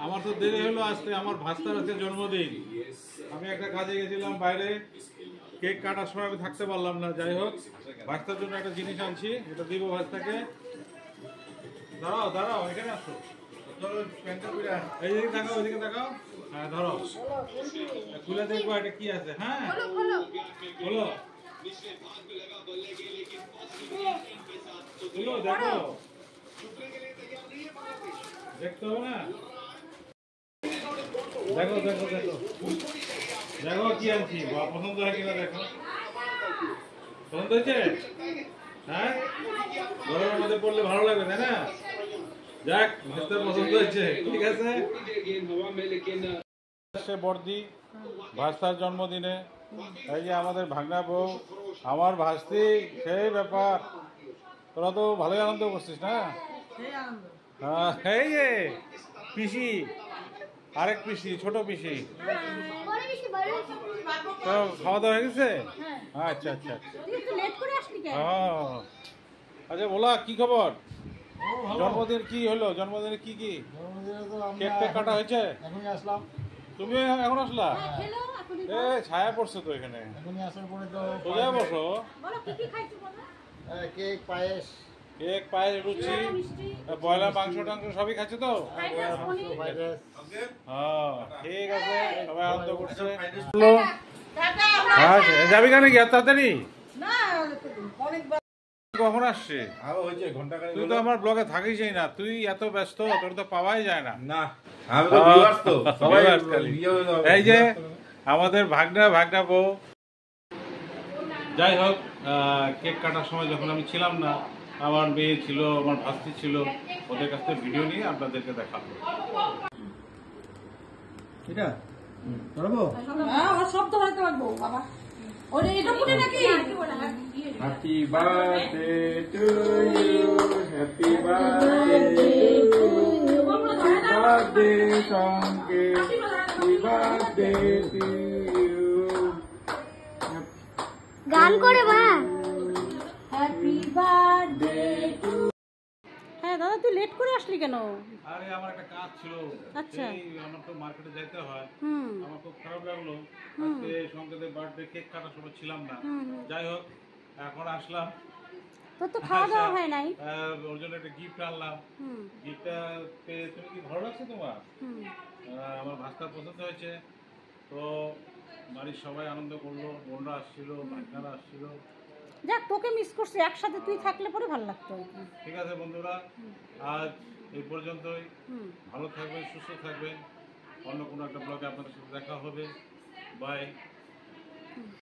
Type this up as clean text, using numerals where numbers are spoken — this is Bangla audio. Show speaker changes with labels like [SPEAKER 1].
[SPEAKER 1] আমার তো দেরি হলো আসতে, আমার ভাস্তার আজকে জন্মদিন। আমি একটা কাজে গেছিলাম বাইরে, কেক কাটার সময় আমি থাকতে পারলাম না। যাই হোক, ভাস্তার জন্য একটা জিনিস আনছি, এটা দিব ভাস্তাকে। দাঁড়াও দাঁড়াও, এখানে আসো। ধরো প্যান্টটা খুলে, এইদিকে তাকাও, ওইদিকে তাকাও। হ্যাঁ ধরো, খুলে দেখবো এটা কি আছে। হ্যাঁ বলো, দেখো, দেখতে হবে না? দেখো দেখো দেখো দেখো কি আনছি, পছন্দ হয় কিনা দেখো। পছন্দ হয়েছে? হ্যাঁ, গরমের মধ্যে পড়লে ভালো লাগবে, তাই না? যাক, পছন্দ হয়েছে, ঠিক আছে। বর্দি ভাস্তার জন্মদিনে, এই যে আমাদের ভাগনা বউ, আমার ভাস্তি, সেই ব্যাপার। তোরা তো ভালোই আনন্দ করছিস না? হ্যাঁ, এই যে পিসি, আরেক পিসি, ছোট পিসি। তো খাওয়া দাওয়া হয়ে গেছে? আচ্ছা আচ্ছা আচ্ছা, বলা কি খবর? জন্মদিন কি হলো? জন্মদিনে কি কি কেক টেক কাটা হয়েছে?
[SPEAKER 2] আসলাম।
[SPEAKER 1] তুমি এখন আসলা? এ ছায়া পড়ছে তো এখানে, সোজা বসো।
[SPEAKER 2] কেক, পায়েস,
[SPEAKER 1] কেক, পায়েস, লুচি, ব্রয়লার মাংস টাংস সবই খাচ্ছে তো? হ্যাঁ ঠিক আছে, সবাই আনন্দ করছে। যাবি কেন গিয়ে তাড়াতাড়ি? কখন আসছে? তুই তো আমার ব্লগে থাকিসই না, তুই এত ব্যস্ত, তোর তো পাওয়াই যায় না। এই যে আমাদের ভাগনা বউ। যাই হোক, কেক কাটার সময় যখন আমি ছিলাম না, আমার মেয়ে ছিল, আমার ভাস্তি ছিল, ওদের কাছ থেকে ভিডিও নিয়ে আপনাদেরকে দেখাবো।
[SPEAKER 2] এটা করবো?
[SPEAKER 3] সব তো হয়তো লাগবো বাবা। ওরে এটা পুরো নাকি?
[SPEAKER 1] Happy birthday to you, happy birthday to you, birthday সঙ্গে, হ্যাপি বার্থডে টু ইউ।
[SPEAKER 4] গান করে মা,
[SPEAKER 3] হ্যাপি বার্থডে টু। হ্যাঁ দাদা, তুই লেট করে আসলি কেন?
[SPEAKER 1] আরে আমার একটা কাজ ছিল,
[SPEAKER 3] আচ্ছা,
[SPEAKER 1] আমার তো মার্কেটে যেতে হয়। আমার খুব খারাপ লাগলো, আজকে সংকেতের বার্থডে কেক কাটার সময় ছিলাম না। যাই হোক, এখন আসলাম।
[SPEAKER 3] তোর তো খাওয়া দাওয়া হয় নাই।
[SPEAKER 1] ওর জন্য একটা গিফট আনলাম। গিফটটা পেয়ে তুমি কি ভালো লাগছে তোমার? আমার ভাস্তার পছন্দ হয়েছে, তো বাড়ির সবাই আনন্দ করলো, বোনরা আসছিল, ভাগনারা আসছিল।
[SPEAKER 3] যাক, তোকে মিস করছি, একসাথে তুই থাকলে পরে ভালো লাগতো।
[SPEAKER 1] ঠিক আছে বন্ধুরা, আজ এই পর্যন্তই। ভালো থাকবেন, সুস্থ থাকবেন। অন্য কোনো একটা ব্লগে আপনাদের সাথে দেখা হবে। বাই।